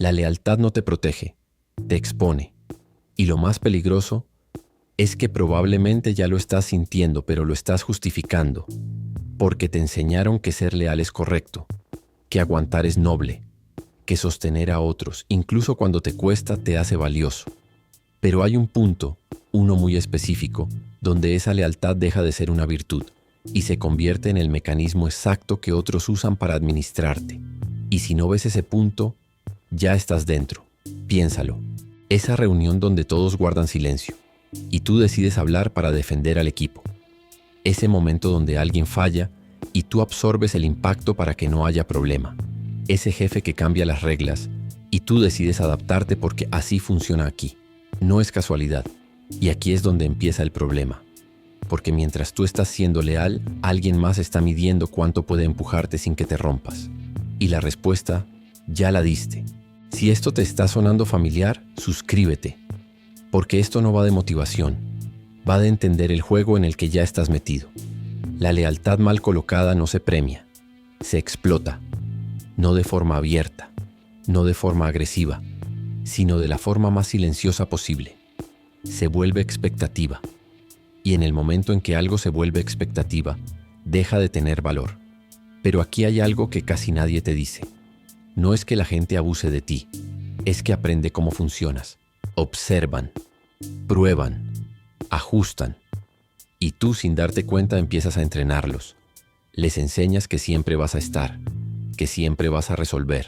La lealtad no te protege, te expone. Y lo más peligroso es que probablemente ya lo estás sintiendo, pero lo estás justificando, porque te enseñaron que ser leal es correcto, que aguantar es noble, que sostener a otros, incluso cuando te cuesta, te hace valioso. Pero hay un punto, uno muy específico, donde esa lealtad deja de ser una virtud y se convierte en el mecanismo exacto que otros usan para administrarte. Y si no ves ese punto, ya estás dentro. Piénsalo. Esa reunión donde todos guardan silencio y tú decides hablar para defender al equipo. Ese momento donde alguien falla y tú absorbes el impacto para que no haya problema. Ese jefe que cambia las reglas y tú decides adaptarte porque así funciona aquí. No es casualidad. Y aquí es donde empieza el problema. Porque mientras tú estás siendo leal, alguien más está midiendo cuánto puede empujarte sin que te rompas. Y la respuesta ya la diste. Si esto te está sonando familiar, suscríbete. Porque esto no va de motivación. Va de entender el juego en el que ya estás metido. La lealtad mal colocada no se premia. Se explota. No de forma abierta. No de forma agresiva. Sino de la forma más silenciosa posible. Se vuelve expectativa. Y en el momento en que algo se vuelve expectativa, deja de tener valor. Pero aquí hay algo que casi nadie te dice. No es que la gente abuse de ti, es que aprende cómo funcionas. Observan, prueban, ajustan. Y tú, sin darte cuenta, empiezas a entrenarlos. Les enseñas que siempre vas a estar, que siempre vas a resolver,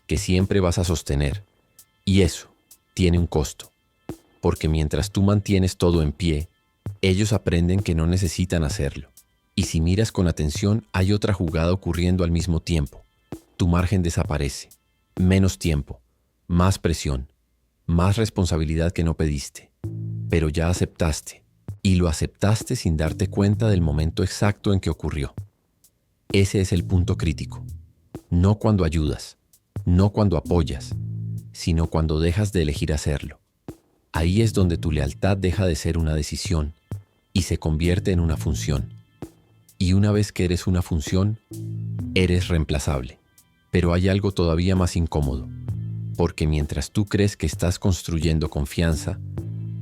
que siempre vas a sostener. Y eso tiene un costo. Porque mientras tú mantienes todo en pie, ellos aprenden que no necesitan hacerlo. Y si miras con atención, hay otra jugada ocurriendo al mismo tiempo. Tu margen desaparece. Menos tiempo, más presión, más responsabilidad que no pediste. Pero ya aceptaste. Y lo aceptaste sin darte cuenta del momento exacto en que ocurrió. Ese es el punto crítico. No cuando ayudas, no cuando apoyas, sino cuando dejas de elegir hacerlo. Ahí es donde tu lealtad deja de ser una decisión y se convierte en una función. Y una vez que eres una función, eres reemplazable. Pero hay algo todavía más incómodo, porque mientras tú crees que estás construyendo confianza,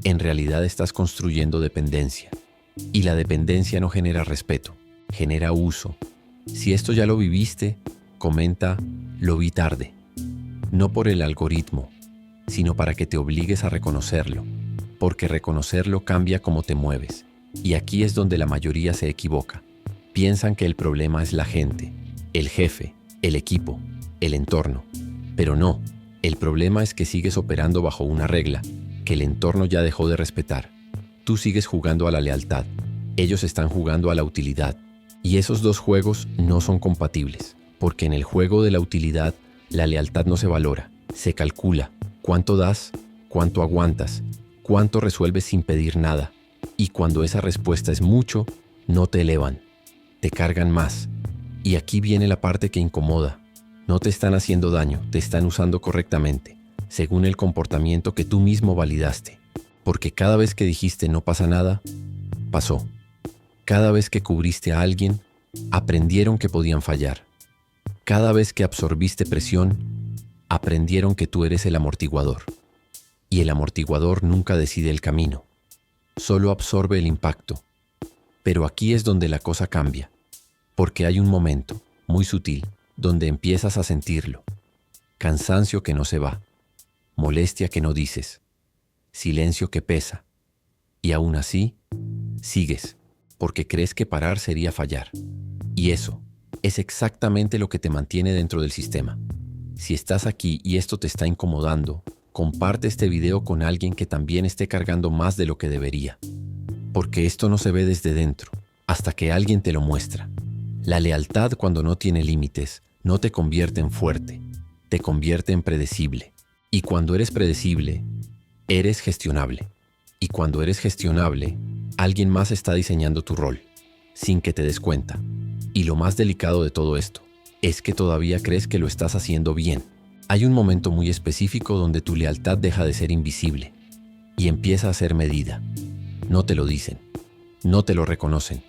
en realidad estás construyendo dependencia. Y la dependencia no genera respeto, genera uso. Si esto ya lo viviste, comenta, lo vi tarde. No por el algoritmo, sino para que te obligues a reconocerlo, porque reconocerlo cambia cómo te mueves. Y aquí es donde la mayoría se equivoca. Piensan que el problema es la gente, el jefe, el equipo, el entorno. Pero no, el problema es que sigues operando bajo una regla que el entorno ya dejó de respetar. Tú sigues jugando a la lealtad, ellos están jugando a la utilidad. Y esos dos juegos no son compatibles, porque en el juego de la utilidad, la lealtad no se valora, se calcula. ¿Cuánto das? ¿Cuánto aguantas? ¿Cuánto resuelves sin pedir nada? Y cuando esa respuesta es mucho, no te elevan, te cargan más. Y aquí viene la parte que incomoda. No te están haciendo daño, te están usando correctamente, según el comportamiento que tú mismo validaste. Porque cada vez que dijiste no pasa nada, pasó. Cada vez que cubriste a alguien, aprendieron que podían fallar. Cada vez que absorbiste presión, aprendieron que tú eres el amortiguador. Y el amortiguador nunca decide el camino, solo absorbe el impacto. Pero aquí es donde la cosa cambia, porque hay un momento, muy sutil, donde empiezas a sentirlo. Cansancio que no se va, molestia que no dices, silencio que pesa. Y aún así, sigues, porque crees que parar sería fallar. Y eso es exactamente lo que te mantiene dentro del sistema. Si estás aquí y esto te está incomodando, comparte este video con alguien que también esté cargando más de lo que debería. Porque esto no se ve desde dentro, hasta que alguien te lo muestra. La lealtad, cuando no tiene límites, no te convierte en fuerte, te convierte en predecible. Y cuando eres predecible, eres gestionable. Y cuando eres gestionable, alguien más está diseñando tu rol, sin que te des cuenta. Y lo más delicado de todo esto es que todavía crees que lo estás haciendo bien. Hay un momento muy específico donde tu lealtad deja de ser invisible y empieza a ser medida. No te lo dicen, no te lo reconocen,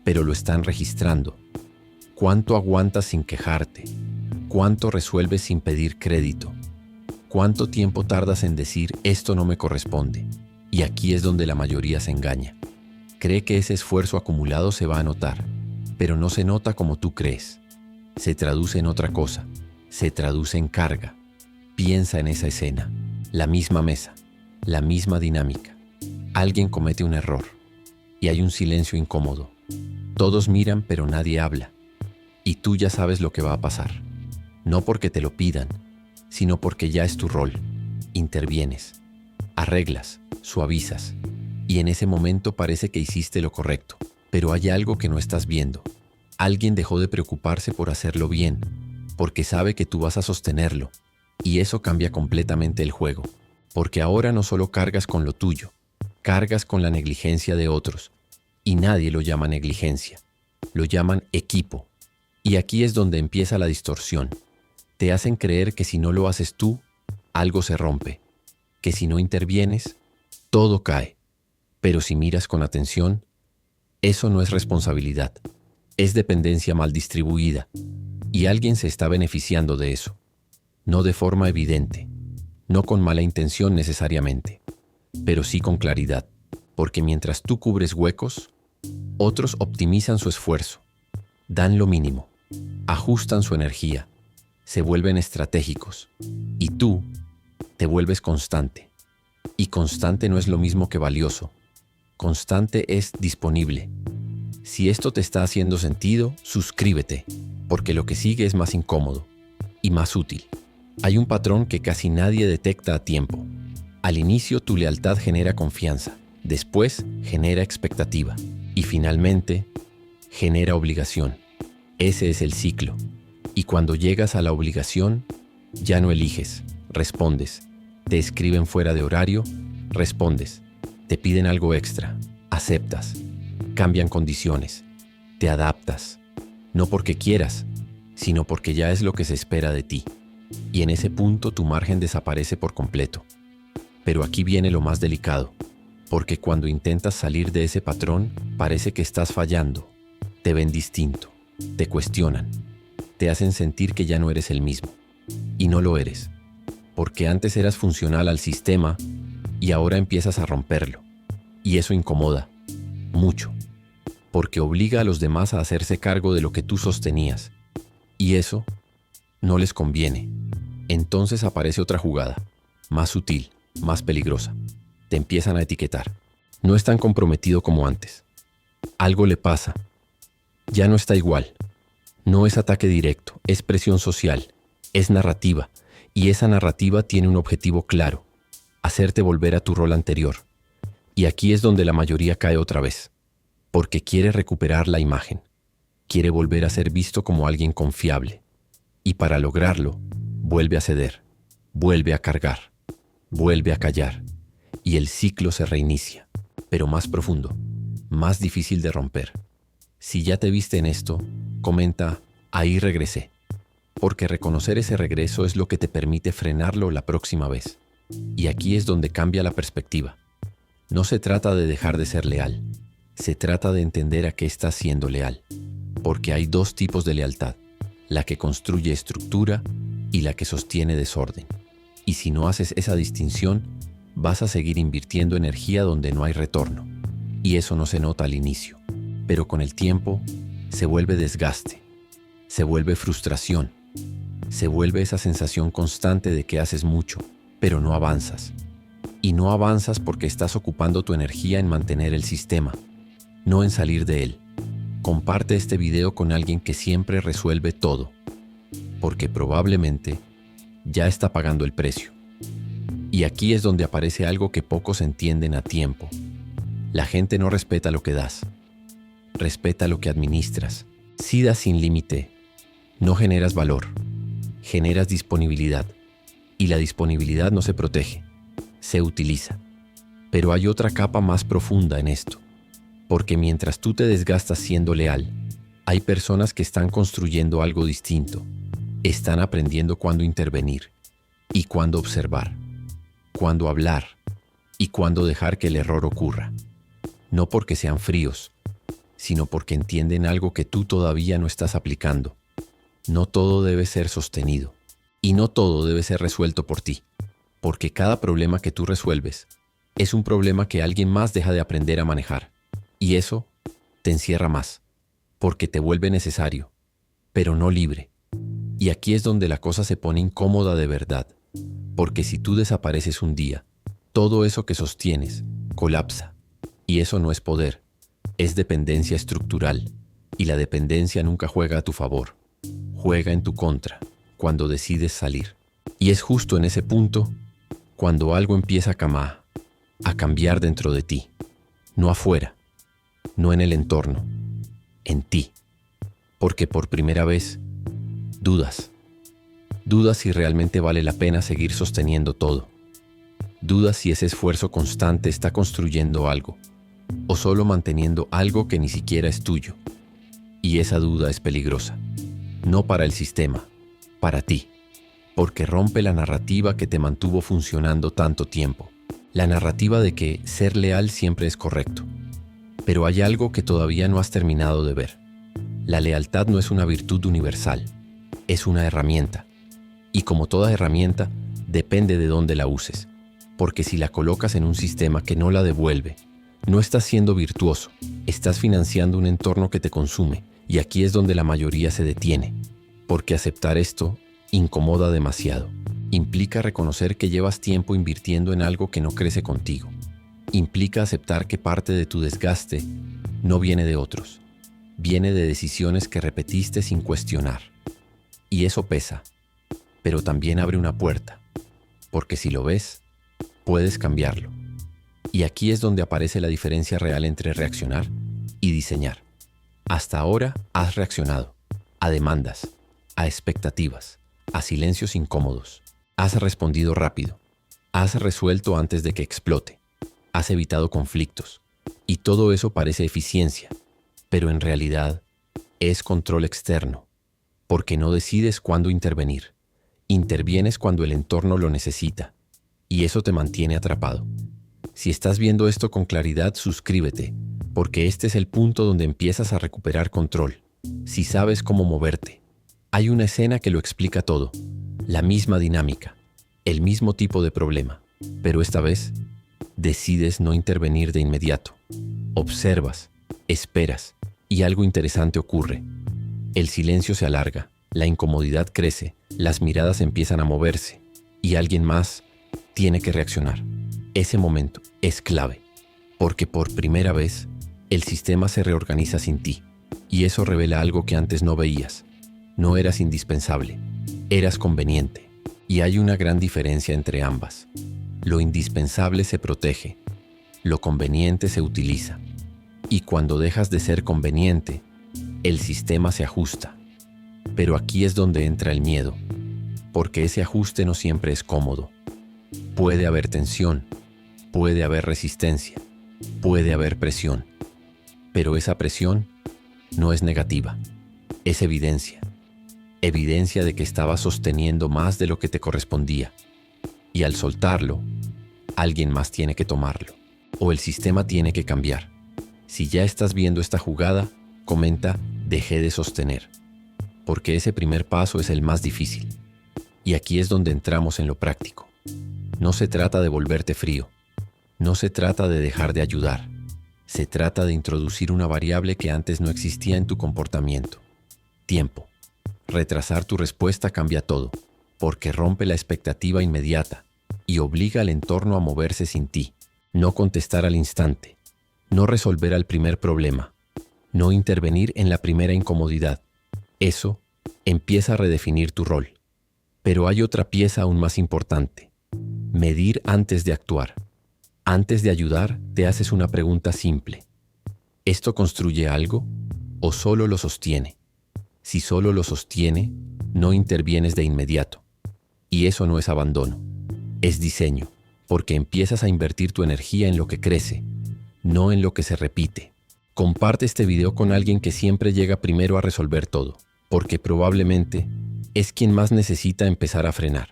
pero lo están registrando. ¿Cuánto aguantas sin quejarte? ¿Cuánto resuelves sin pedir crédito? ¿Cuánto tiempo tardas en decir esto no me corresponde? Y aquí es donde la mayoría se engaña. Cree que ese esfuerzo acumulado se va a notar, pero no se nota como tú crees. Se traduce en otra cosa, se traduce en carga. Piensa en esa escena, la misma mesa, la misma dinámica. Alguien comete un error y hay un silencio incómodo. Todos miran pero nadie habla. Y tú ya sabes lo que va a pasar. No porque te lo pidan, sino porque ya es tu rol. Intervienes, arreglas, suavizas. Y en ese momento parece que hiciste lo correcto. Pero hay algo que no estás viendo. Alguien dejó de preocuparse por hacerlo bien, porque sabe que tú vas a sostenerlo. Y eso cambia completamente el juego. Porque ahora no solo cargas con lo tuyo, cargas con la negligencia de otros. Y nadie lo llama negligencia. Lo llaman equipo. Y aquí es donde empieza la distorsión. Te hacen creer que si no lo haces tú, algo se rompe. Que si no intervienes, todo cae. Pero si miras con atención, eso no es responsabilidad. Es dependencia mal distribuida. Y alguien se está beneficiando de eso. No de forma evidente. No con mala intención necesariamente. Pero sí con claridad. Porque mientras tú cubres huecos, otros optimizan su esfuerzo. Dan lo mínimo. Ajustan su energía. Se vuelven estratégicos. Y tú te vuelves constante. Y constante no es lo mismo que valioso. Constante es disponible. Si esto te está haciendo sentido, suscríbete, porque lo que sigue es más incómodo y más útil. Hay un patrón que casi nadie detecta a tiempo. Al inicio tu lealtad genera confianza, después genera expectativa y finalmente genera obligación. Ese es el ciclo. Y cuando llegas a la obligación, ya no eliges, respondes. Te escriben fuera de horario, respondes. Te piden algo extra, aceptas. Cambian condiciones, te adaptas. No porque quieras, sino porque ya es lo que se espera de ti. Y en ese punto tu margen desaparece por completo. Pero aquí viene lo más delicado, porque cuando intentas salir de ese patrón, parece que estás fallando. Te ven distinto, te cuestionan, te hacen sentir que ya no eres el mismo. Y no lo eres, porque antes eras funcional al sistema y ahora empiezas a romperlo. Y eso incomoda, mucho, porque obliga a los demás a hacerse cargo de lo que tú sostenías. Y eso no les conviene. Entonces aparece otra jugada, más sutil, más peligrosa. Te empiezan a etiquetar. No es tan comprometido como antes. Algo le pasa. Ya no está igual. No es ataque directo, es presión social, es narrativa. Y esa narrativa tiene un objetivo claro, hacerte volver a tu rol anterior. Y aquí es donde la mayoría cae otra vez, porque quiere recuperar la imagen, quiere volver a ser visto como alguien confiable. Y para lograrlo, vuelve a ceder, vuelve a cargar, vuelve a callar. Y el ciclo se reinicia, pero más profundo, más difícil de romper. Si ya te viste en esto, comenta, ahí regresé. Porque reconocer ese regreso es lo que te permite frenarlo la próxima vez. Y aquí es donde cambia la perspectiva. No se trata de dejar de ser leal. Se trata de entender a qué estás siendo leal. Porque hay dos tipos de lealtad. La que construye estructura y la que sostiene desorden. Y si no haces esa distinción, vas a seguir invirtiendo energía donde no hay retorno. Y eso no se nota al inicio. Pero con el tiempo, se vuelve desgaste. Se vuelve frustración. Se vuelve esa sensación constante de que haces mucho, pero no avanzas. Y no avanzas porque estás ocupando tu energía en mantener el sistema, no en salir de él. Comparte este video con alguien que siempre resuelve todo, porque probablemente ya está pagando el precio. Y aquí es donde aparece algo que pocos entienden a tiempo. La gente no respeta lo que das, respeta lo que administras. Si das sin límite, no generas valor, generas disponibilidad. Y la disponibilidad no se protege, se utiliza. Pero hay otra capa más profunda en esto, porque mientras tú te desgastas siendo leal, hay personas que están construyendo algo distinto, están aprendiendo cuándo intervenir y cuándo observar, cuándo hablar y cuándo dejar que el error ocurra. No porque sean fríos, sino porque entienden algo que tú todavía no estás aplicando. No todo debe ser sostenido y no todo debe ser resuelto por ti. porque cada problema que tú resuelves es un problema que alguien más deja de aprender a manejar. Y eso te encierra más, porque te vuelve necesario, pero no libre. Y aquí es donde la cosa se pone incómoda de verdad, porque si tú desapareces un día, todo eso que sostienes colapsa. Y eso no es poder, es dependencia estructural. Y la dependencia nunca juega a tu favor, juega en tu contra cuando decides salir. Y es justo en ese punto cuando algo empieza a cambiar dentro de ti, no afuera, no en el entorno, en ti. Porque por primera vez dudas si realmente vale la pena seguir sosteniendo todo. Dudas si ese esfuerzo constante está construyendo algo, o solo manteniendo algo que ni siquiera es tuyo. Y esa duda es peligrosa, no para el sistema, para ti, porque rompe la narrativa que te mantuvo funcionando tanto tiempo. La narrativa de que ser leal siempre es correcto. Pero hay algo que todavía no has terminado de ver. La lealtad no es una virtud universal, es una herramienta. Y como toda herramienta, depende de dónde la uses. Porque si la colocas en un sistema que no la devuelve, no estás siendo virtuoso, estás financiando un entorno que te consume. Y aquí es donde la mayoría se detiene. Porque aceptar esto incomoda demasiado. Implica reconocer que llevas tiempo invirtiendo en algo que no crece contigo. Implica aceptar que parte de tu desgaste no viene de otros. Viene de decisiones que repetiste sin cuestionar. Y eso pesa, pero también abre una puerta, porque si lo ves, puedes cambiarlo. Y aquí es donde aparece la diferencia real entre reaccionar y diseñar. Hasta ahora has reaccionado a demandas, a expectativas, a silencios incómodos. Has respondido rápido, has resuelto antes de que explote, has evitado conflictos. Y todo eso parece eficiencia, pero en realidad es control externo, porque no decides cuándo intervenir. Intervienes cuando el entorno lo necesita, y eso te mantiene atrapado. Si estás viendo esto con claridad, suscríbete, porque este es el punto donde empiezas a recuperar control. Si sabes cómo moverte, hay una escena que lo explica todo. La misma dinámica, el mismo tipo de problema, pero esta vez decides no intervenir de inmediato. Observas, esperas, y algo interesante ocurre. El silencio se alarga, la incomodidad crece, las miradas empiezan a moverse, y alguien más tiene que reaccionar. Ese momento es clave, porque por primera vez el sistema se reorganiza sin ti, y eso revela algo que antes no veías. No eras indispensable, eras conveniente, y hay una gran diferencia entre ambas. Lo indispensable se protege, lo conveniente se utiliza, y cuando dejas de ser conveniente, el sistema se ajusta. Pero aquí es donde entra el miedo, porque ese ajuste no siempre es cómodo. Puede haber tensión, puede haber resistencia, puede haber presión, pero esa presión no es negativa, es evidencia. Evidencia de que estabas sosteniendo más de lo que te correspondía. Y al soltarlo, alguien más tiene que tomarlo. O el sistema tiene que cambiar. Si ya estás viendo esta jugada, comenta, dejé de sostener. Porque ese primer paso es el más difícil. Y aquí es donde entramos en lo práctico. No se trata de volverte frío. No se trata de dejar de ayudar. Se trata de introducir una variable que antes no existía en tu comportamiento. Tiempo. Retrasar tu respuesta cambia todo, porque rompe la expectativa inmediata y obliga al entorno a moverse sin ti. No contestar al instante, no resolver al primer problema, no intervenir en la primera incomodidad. Eso empieza a redefinir tu rol. Pero hay otra pieza aún más importante: medir antes de actuar. Antes de ayudar, te haces una pregunta simple. ¿Esto construye algo o solo lo sostiene? Si solo lo sostiene, no intervienes de inmediato. Y eso no es abandono, es diseño, porque empiezas a invertir tu energía en lo que crece, no en lo que se repite. Comparte este video con alguien que siempre llega primero a resolver todo, porque probablemente es quien más necesita empezar a frenar.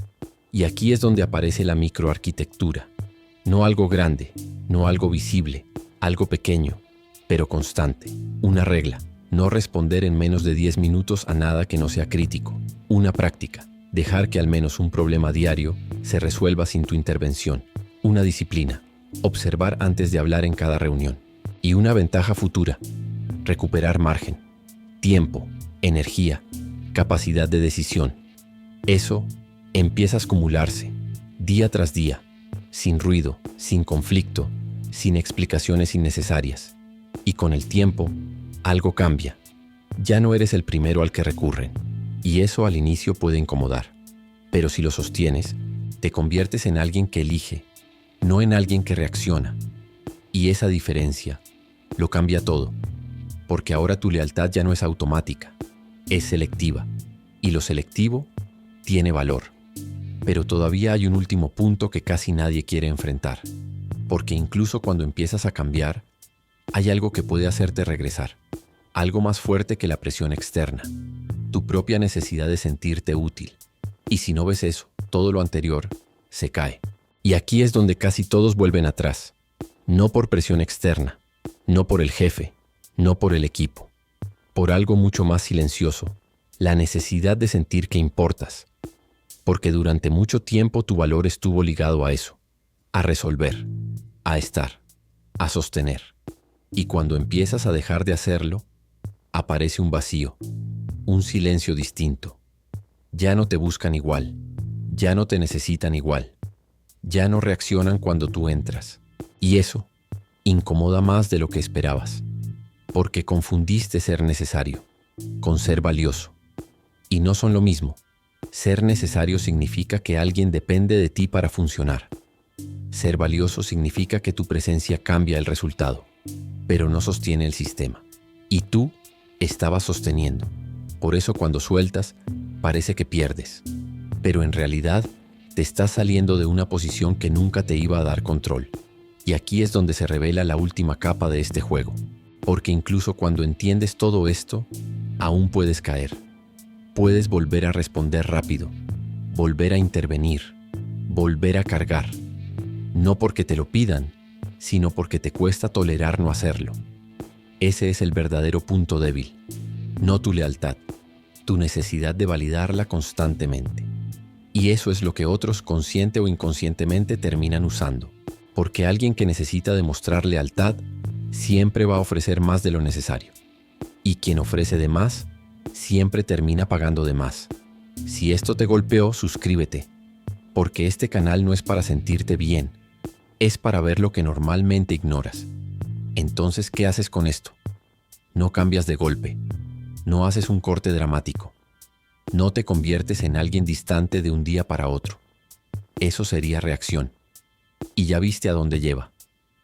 Y aquí es donde aparece la microarquitectura. No algo grande, no algo visible, algo pequeño, pero constante. Una regla: no responder en menos de 10 minutos a nada que no sea crítico. Una práctica: Dejar que al menos un problema diario se resuelva sin tu intervención. Una disciplina. Observar antes de hablar en cada reunión. Y una ventaja futura. Recuperar margen, tiempo, energía, capacidad de decisión. Eso empieza a acumularse, día tras día, sin ruido, sin conflicto, sin explicaciones innecesarias. Y con el tiempo, algo cambia. Ya no eres el primero al que recurren. Y eso al inicio puede incomodar. Pero si lo sostienes, te conviertes en alguien que elige, no en alguien que reacciona. Y esa diferencia lo cambia todo. Porque ahora tu lealtad ya no es automática, es selectiva. Y lo selectivo tiene valor. Pero todavía hay un último punto que casi nadie quiere enfrentar. Porque incluso cuando empiezas a cambiar, hay algo que puede hacerte regresar. Algo más fuerte que la presión externa. Tu propia necesidad de sentirte útil. Y si no ves eso, todo lo anterior se cae. Y aquí es donde casi todos vuelven atrás. No por presión externa, no por el jefe, no por el equipo. Por algo mucho más silencioso. La necesidad de sentir que importas. Porque durante mucho tiempo tu valor estuvo ligado a eso. A resolver, a estar, a sostener. Y cuando empiezas a dejar de hacerlo, aparece un vacío, un silencio distinto. Ya no te buscan igual, ya no te necesitan igual, ya no reaccionan cuando tú entras. Y eso incomoda más de lo que esperabas, porque confundiste ser necesario con ser valioso. Y no son lo mismo. Ser necesario significa que alguien depende de ti para funcionar. Ser valioso significa que tu presencia cambia el resultado, pero no sostiene el sistema. Y tú estabas sosteniendo. Por eso cuando sueltas, parece que pierdes. Pero en realidad, te estás saliendo de una posición que nunca te iba a dar control. Y aquí es donde se revela la última capa de este juego. Porque incluso cuando entiendes todo esto, aún puedes caer. Puedes volver a responder rápido, volver a intervenir, volver a cargar. No porque te lo pidan, sino porque te cuesta tolerar no hacerlo. Ese es el verdadero punto débil. No tu lealtad, tu necesidad de validarla constantemente. Y eso es lo que otros consciente o inconscientemente terminan usando. Porque alguien que necesita demostrar lealtad siempre va a ofrecer más de lo necesario. Y quien ofrece de más, siempre termina pagando de más. Si esto te golpeó, suscríbete. Porque este canal no es para sentirte bien, es para ver lo que normalmente ignoras. Entonces, ¿qué haces con esto? No cambias de golpe. No haces un corte dramático. No te conviertes en alguien distante de un día para otro. Eso sería reacción. Y ya viste a dónde lleva.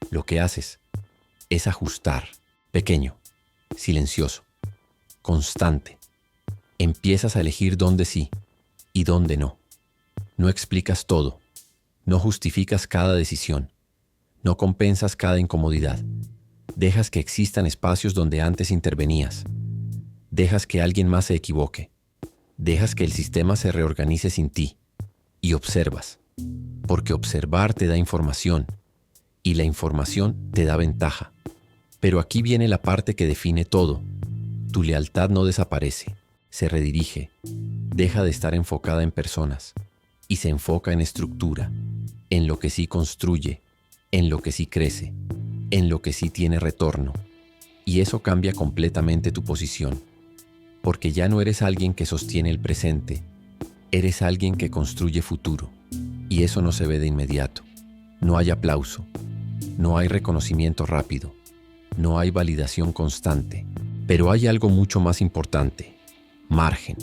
Lo que haces es ajustar. Pequeño, silencioso, constante. Empiezas a elegir dónde sí y dónde no. No explicas todo. No justificas cada decisión. No compensas cada incomodidad. Dejas que existan espacios donde antes intervenías. Dejas que alguien más se equivoque. Dejas que el sistema se reorganice sin ti. Y observas. Porque observar te da información. Y la información te da ventaja. Pero aquí viene la parte que define todo. Tu lealtad no desaparece. Se redirige. Deja de estar enfocada en personas. Y se enfoca en estructura. En lo que sí construye. En lo que sí crece. En lo que sí tiene retorno. Y eso cambia completamente tu posición. Porque ya no eres alguien que sostiene el presente. Eres alguien que construye futuro. Y eso no se ve de inmediato. No hay aplauso. No hay reconocimiento rápido. No hay validación constante. Pero hay algo mucho más importante. Margen.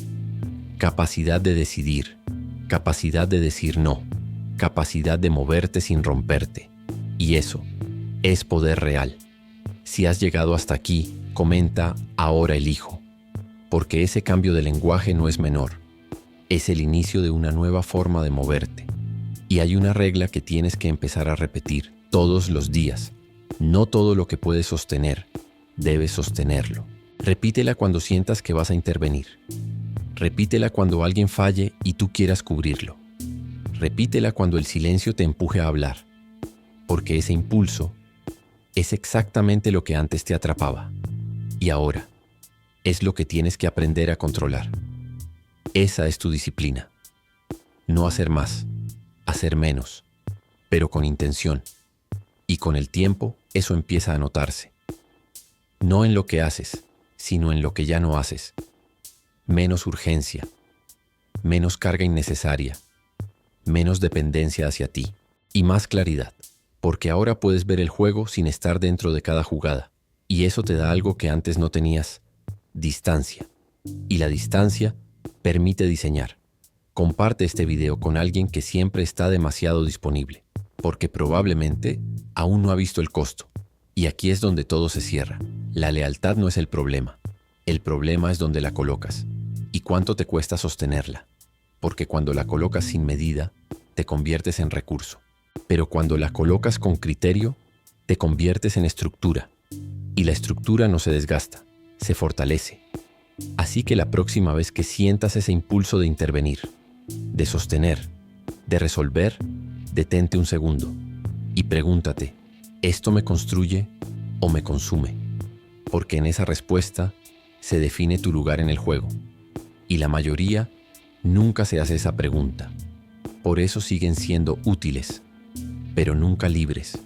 Capacidad de decidir. Capacidad de decir no. Capacidad de moverte sin romperte. Y eso es poder real. Si has llegado hasta aquí, comenta "ahora elijo". Porque ese cambio de lenguaje no es menor. Es el inicio de una nueva forma de moverte. Y hay una regla que tienes que empezar a repetir todos los días. No todo lo que puedes sostener, debes sostenerlo. Repítela cuando sientas que vas a intervenir. Repítela cuando alguien falle y tú quieras cubrirlo. Repítela cuando el silencio te empuje a hablar. Porque ese impulso es exactamente lo que antes te atrapaba. Y ahora, es lo que tienes que aprender a controlar. Esa es tu disciplina. No hacer más, hacer menos, pero con intención. Y con el tiempo, eso empieza a notarse. No en lo que haces, sino en lo que ya no haces. Menos urgencia, menos carga innecesaria, menos dependencia hacia ti y más claridad, porque ahora puedes ver el juego sin estar dentro de cada jugada. Y eso te da algo que antes no tenías: distancia. Y la distancia permite diseñar. Comparte este video con alguien que siempre está demasiado disponible, porque probablemente aún no ha visto el costo. Y aquí es donde todo se cierra. La lealtad no es el problema es donde la colocas y cuánto te cuesta sostenerla, porque cuando la colocas sin medida, te conviertes en recurso, pero cuando la colocas con criterio, te conviertes en estructura, y la estructura no se desgasta, se fortalece. Así que la próxima vez que sientas ese impulso de intervenir, de sostener, de resolver, detente un segundo y pregúntate: ¿esto me construye o me consume? Porque en esa respuesta se define tu lugar en el juego. Y la mayoría nunca se hace esa pregunta. Por eso siguen siendo útiles, pero nunca libres.